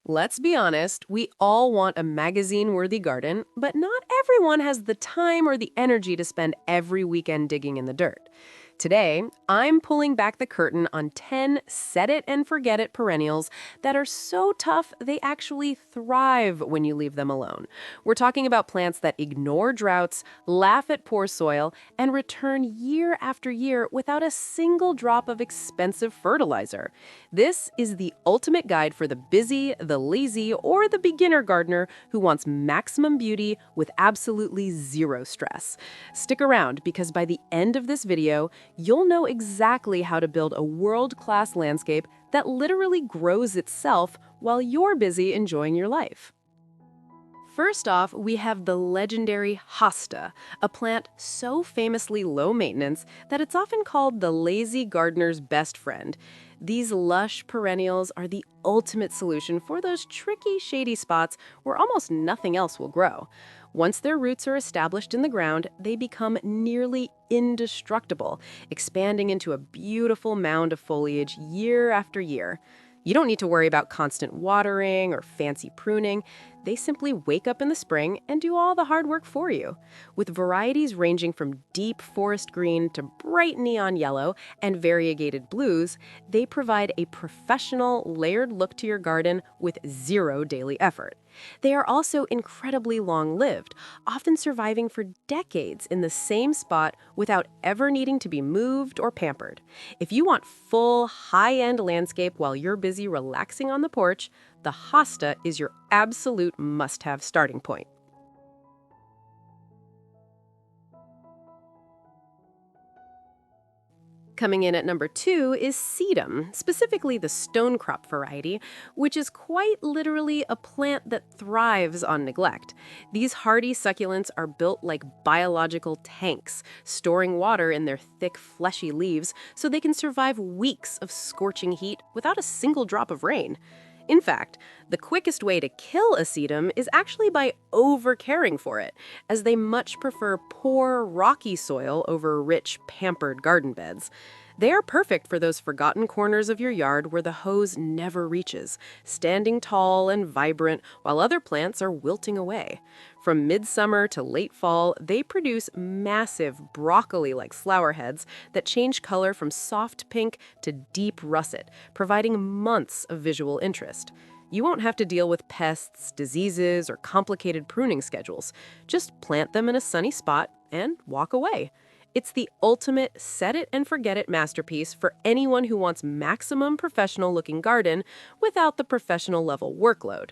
Let's be honest, we all want a magazine-worthy garden, but not everyone has the time or the energy to spend every weekend digging in the dirt. Today, I'm pulling back the curtain on 10 set-it-and-forget-it perennials that are so tough they actually thrive when you leave them alone. We're talking about plants that ignore droughts, laugh at poor soil, and return year after year without a single drop of expensive fertilizer. This is the ultimate guide for the busy, the lazy, or the beginner gardener who wants maximum beauty with absolutely zero stress. Stick around because by the end of this video, you'll know exactly how to build a world-class landscape that literally grows itself while you're busy enjoying your life. First off, we have the legendary Hosta, a plant so famously low maintenance that it's often called the lazy gardener's best friend. These lush perennials are the ultimate solution for those tricky, shady spots where almost nothing else will grow. Once their roots are established in the ground, they become nearly indestructible, expanding into a beautiful mound of foliage year after year. You don't need to worry about constant watering or fancy pruning. They simply wake up in the spring and do all the hard work for you. With varieties ranging from deep forest green to bright neon yellow and variegated blues, they provide a professional, layered look to your garden with zero daily effort. They are also incredibly long-lived, often surviving for decades in the same spot without ever needing to be moved or pampered. If you want full, high-end landscape while you're busy relaxing on the porch, the Hosta is your absolute must-have starting point. Coming in at number 2 is Sedum, specifically the stonecrop variety, which is quite literally a plant that thrives on neglect. These hardy succulents are built like biological tanks, storing water in their thick, fleshy leaves so they can survive weeks of scorching heat without a single drop of rain. In fact, the quickest way to kill a sedum is actually by over-caring for it, as they much prefer poor, rocky soil over rich, pampered garden beds. They are perfect for those forgotten corners of your yard where the hose never reaches, standing tall and vibrant while other plants are wilting away. From midsummer to late fall, they produce massive broccoli-like flower heads that change color from soft pink to deep russet, providing months of visual interest. You won't have to deal with pests, diseases, or complicated pruning schedules. Just plant them in a sunny spot and walk away. It's the ultimate set-it-and-forget-it masterpiece for anyone who wants maximum professional-looking garden without the professional-level workload.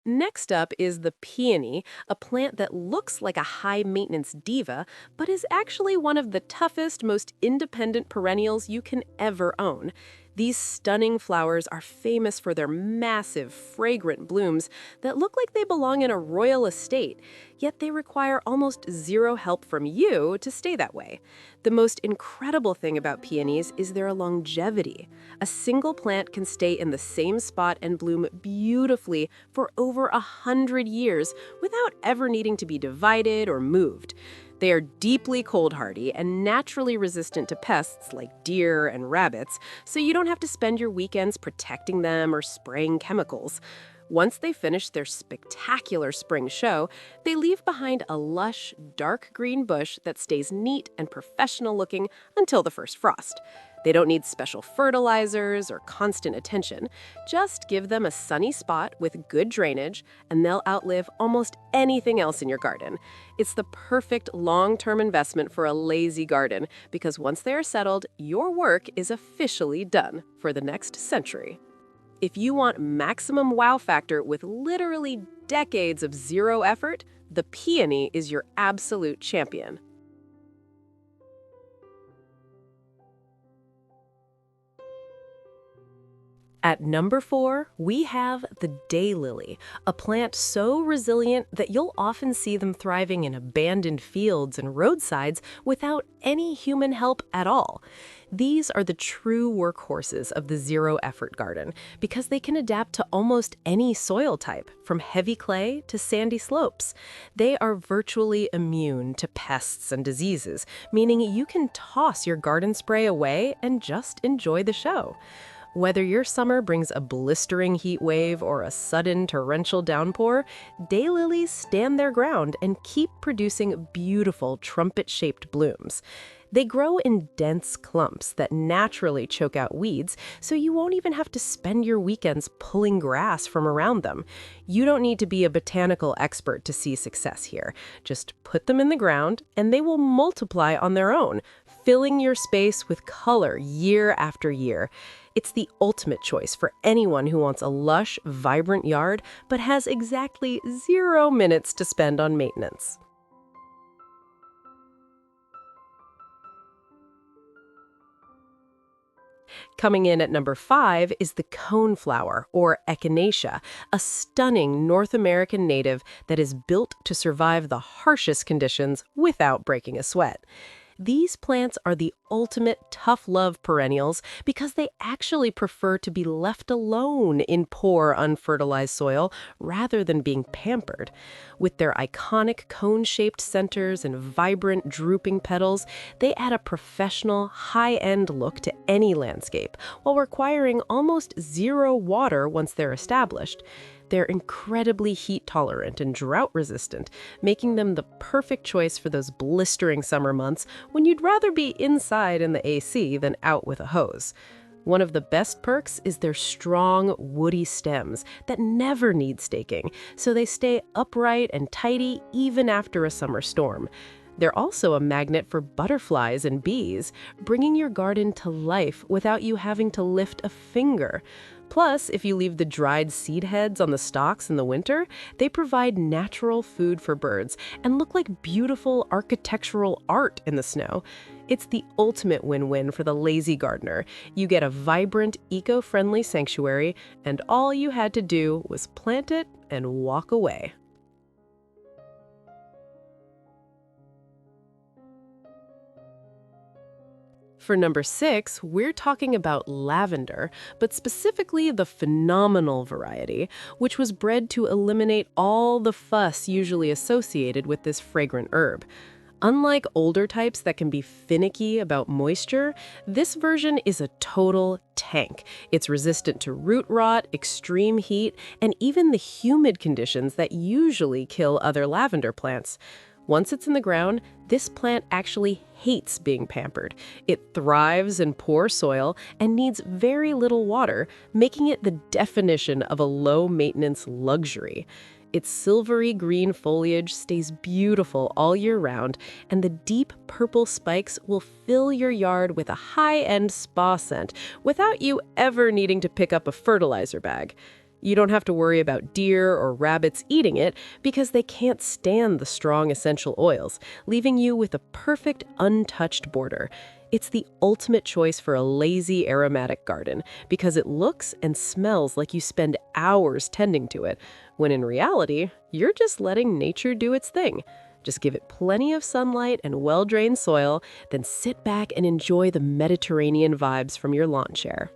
Next up is the peony, a plant that looks like a high-maintenance diva, but is actually one of the toughest, most independent perennials you can ever own. These stunning flowers are famous for their massive, fragrant blooms that look like they belong in a royal estate, yet they require almost zero help from you to stay that way. The most incredible thing about peonies is their longevity. A single plant can stay in the same spot and bloom beautifully for over 100 years without ever needing to be divided or moved. They are deeply cold hardy and naturally resistant to pests like deer and rabbits, so you don't have to spend your weekends protecting them or spraying chemicals. Once they finish their spectacular spring show, they leave behind a lush, dark green bush that stays neat and professional looking until the first frost. They don't need special fertilizers or constant attention. Just give them a sunny spot with good drainage, and they'll outlive almost anything else in your garden. It's the perfect long-term investment for a lazy garden, because once they are settled, your work is officially done for the next century. If you want maximum wow factor with literally decades of zero effort, the peony is your absolute champion. At number 4, we have the daylily, a plant so resilient that you'll often see them thriving in abandoned fields and roadsides without any human help at all. These are the true workhorses of the zero-effort garden because they can adapt to almost any soil type, from heavy clay to sandy slopes. They are virtually immune to pests and diseases, meaning you can toss your garden spray away and just enjoy the show. Whether your summer brings a blistering heat wave or a sudden torrential downpour, daylilies stand their ground and keep producing beautiful trumpet-shaped blooms. They grow in dense clumps that naturally choke out weeds, so you won't even have to spend your weekends pulling grass from around them. You don't need to be a botanical expert to see success here. Just put them in the ground, and they will multiply on their own, filling your space with color year after year. It's the ultimate choice for anyone who wants a lush, vibrant yard, but has exactly 0 minutes to spend on maintenance. Coming in at number 5 is the coneflower, or echinacea, a stunning North American native that is built to survive the harshest conditions without breaking a sweat. These plants are the ultimate tough love perennials because they actually prefer to be left alone in poor, unfertilized soil rather than being pampered. With their iconic cone-shaped centers and vibrant, drooping petals, they add a professional, high-end look to any landscape while requiring almost 0 water once they're established. They're incredibly heat-tolerant and drought-resistant, making them the perfect choice for those blistering summer months when you'd rather be inside in the AC than out with a hose. One of the best perks is their strong, woody stems that never need staking, so they stay upright and tidy even after a summer storm. They're also a magnet for butterflies and bees, bringing your garden to life without you having to lift a finger. Plus, if you leave the dried seed heads on the stalks in the winter, they provide natural food for birds and look like beautiful architectural art in the snow. It's the ultimate win-win for the lazy gardener. You get a vibrant, eco-friendly sanctuary, and all you had to do was plant it and walk away. For number 6, we're talking about lavender, but specifically the phenomenal variety, which was bred to eliminate all the fuss usually associated with this fragrant herb. Unlike older types that can be finicky about moisture, this version is a total tank. It's resistant to root rot, extreme heat, and even the humid conditions that usually kill other lavender plants. Once it's in the ground, this plant actually hates being pampered. It thrives in poor soil and needs very little water, making it the definition of a low-maintenance luxury. Its silvery green foliage stays beautiful all year round, and the deep purple spikes will fill your yard with a high-end spa scent without you ever needing to pick up a fertilizer bag. You don't have to worry about deer or rabbits eating it because they can't stand the strong essential oils, leaving you with a perfect untouched border. It's the ultimate choice for a lazy aromatic garden because it looks and smells like you spend hours tending to it, when in reality, you're just letting nature do its thing. Just give it plenty of sunlight and well-drained soil, then sit back and enjoy the Mediterranean vibes from your lawn chair.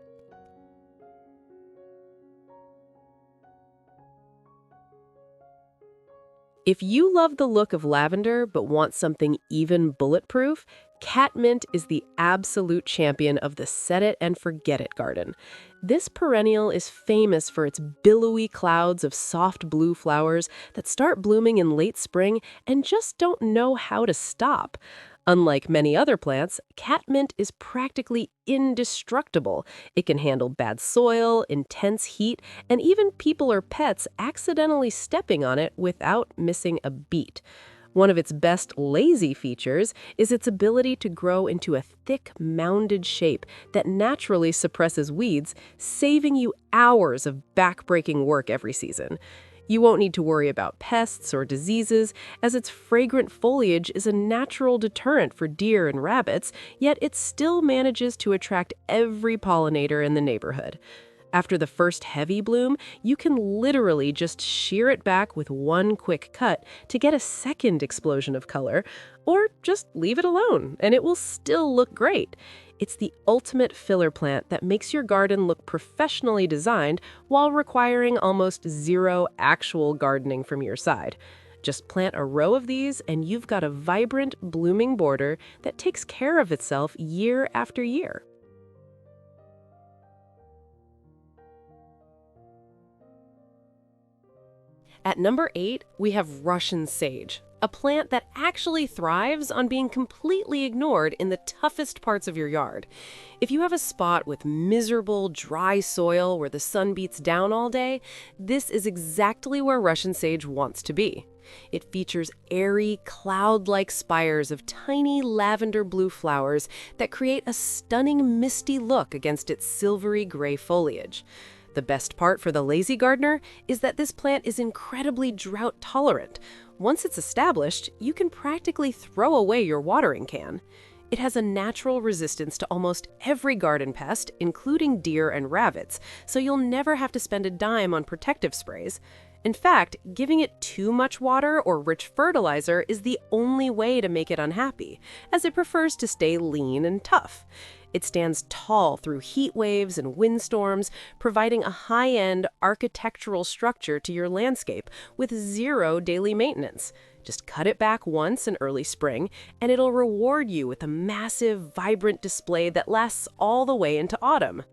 If you love the look of lavender but want something even bulletproof, Catmint is the absolute champion of the set-it-and-forget-it garden. This perennial is famous for its billowy clouds of soft blue flowers that start blooming in late spring and just don't know how to stop. Unlike many other plants, catmint is practically indestructible. It can handle bad soil, intense heat, and even people or pets accidentally stepping on it without missing a beat. One of its best lazy features is its ability to grow into a thick, mounded shape that naturally suppresses weeds, saving you hours of back-breaking work every season. You won't need to worry about pests or diseases, as its fragrant foliage is a natural deterrent for deer and rabbits, yet it still manages to attract every pollinator in the neighborhood. After the first heavy bloom, you can literally just shear it back with one quick cut to get a second explosion of color, or just leave it alone and it will still look great. It's the ultimate filler plant that makes your garden look professionally designed while requiring almost zero actual gardening from your side. Just plant a row of these and you've got a vibrant, blooming border that takes care of itself year after year. At number 8, we have Russian sage, a plant that actually thrives on being completely ignored in the toughest parts of your yard. If you have a spot with miserable, dry soil where the sun beats down all day, this is exactly where Russian sage wants to be. It features airy, cloud-like spires of tiny lavender blue flowers that create a stunning misty look against its silvery gray foliage. The best part for the lazy gardener is that this plant is incredibly drought tolerant. Once it's established, you can practically throw away your watering can. It has a natural resistance to almost every garden pest, including deer and rabbits, so you'll never have to spend a dime on protective sprays. In fact, giving it too much water or rich fertilizer is the only way to make it unhappy, as it prefers to stay lean and tough. It stands tall through heat waves and windstorms, providing a high-end architectural structure to your landscape with zero daily maintenance. Just cut it back once in early spring, and it'll reward you with a massive, vibrant display that lasts all the way into autumn.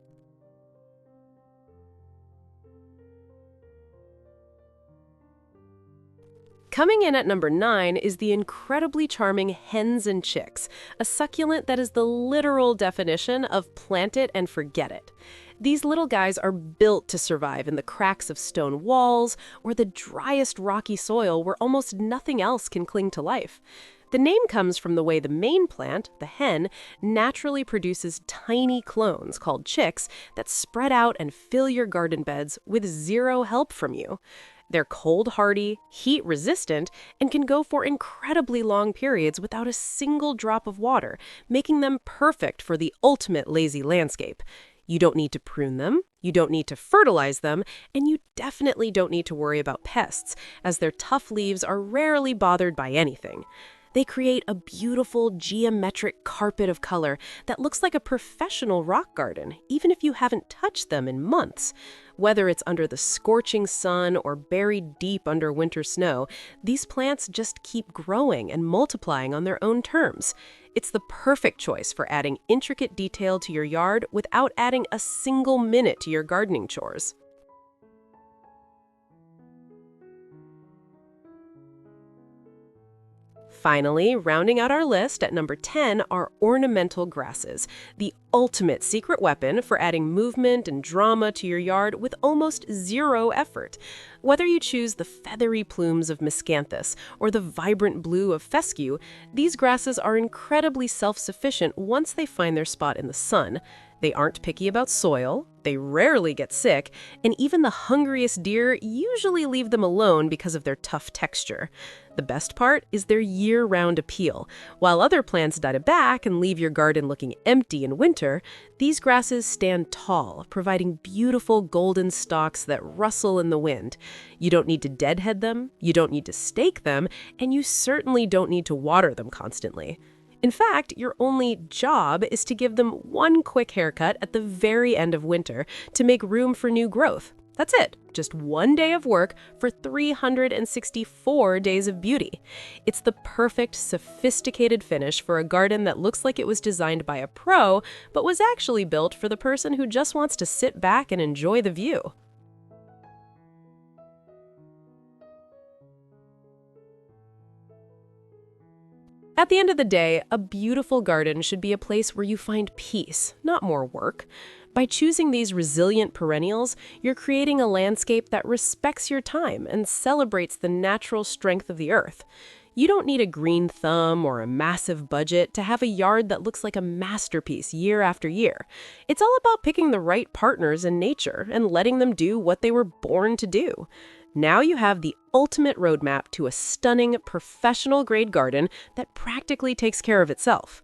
Coming in at number 9 is the incredibly charming Hens and Chicks, a succulent that is the literal definition of plant it and forget it. These little guys are built to survive in the cracks of stone walls or the driest rocky soil where almost nothing else can cling to life. The name comes from the way the main plant, the hen, naturally produces tiny clones called chicks that spread out and fill your garden beds with zero help from you. They're cold-hardy, heat-resistant, and can go for incredibly long periods without a single drop of water, making them perfect for the ultimate lazy landscape. You don't need to prune them, you don't need to fertilize them, and you definitely don't need to worry about pests, as their tough leaves are rarely bothered by anything. They create a beautiful geometric carpet of color that looks like a professional rock garden, even if you haven't touched them in months. Whether it's under the scorching sun or buried deep under winter snow, these plants just keep growing and multiplying on their own terms. It's the perfect choice for adding intricate detail to your yard without adding a single minute to your gardening chores. Finally, rounding out our list at number 10 are ornamental grasses, the ultimate secret weapon for adding movement and drama to your yard with almost zero effort. Whether you choose the feathery plumes of miscanthus or the vibrant blue of fescue, these grasses are incredibly self-sufficient once they find their spot in the sun. They aren't picky about soil, they rarely get sick, and even the hungriest deer usually leave them alone because of their tough texture. The best part is their year-round appeal. While other plants die back and leave your garden looking empty in winter, these grasses stand tall, providing beautiful golden stalks that rustle in the wind. You don't need to deadhead them, you don't need to stake them, and you certainly don't need to water them constantly. In fact, your only job is to give them one quick haircut at the very end of winter to make room for new growth. That's it. Just one day of work for 364 days of beauty. It's the perfect, sophisticated finish for a garden that looks like it was designed by a pro, but was actually built for the person who just wants to sit back and enjoy the view. At the end of the day, a beautiful garden should be a place where you find peace, not more work. By choosing these resilient perennials, you're creating a landscape that respects your time and celebrates the natural strength of the earth. You don't need a green thumb or a massive budget to have a yard that looks like a masterpiece year after year. It's all about picking the right partners in nature and letting them do what they were born to do. Now you have the ultimate roadmap to a stunning, professional-grade garden that practically takes care of itself.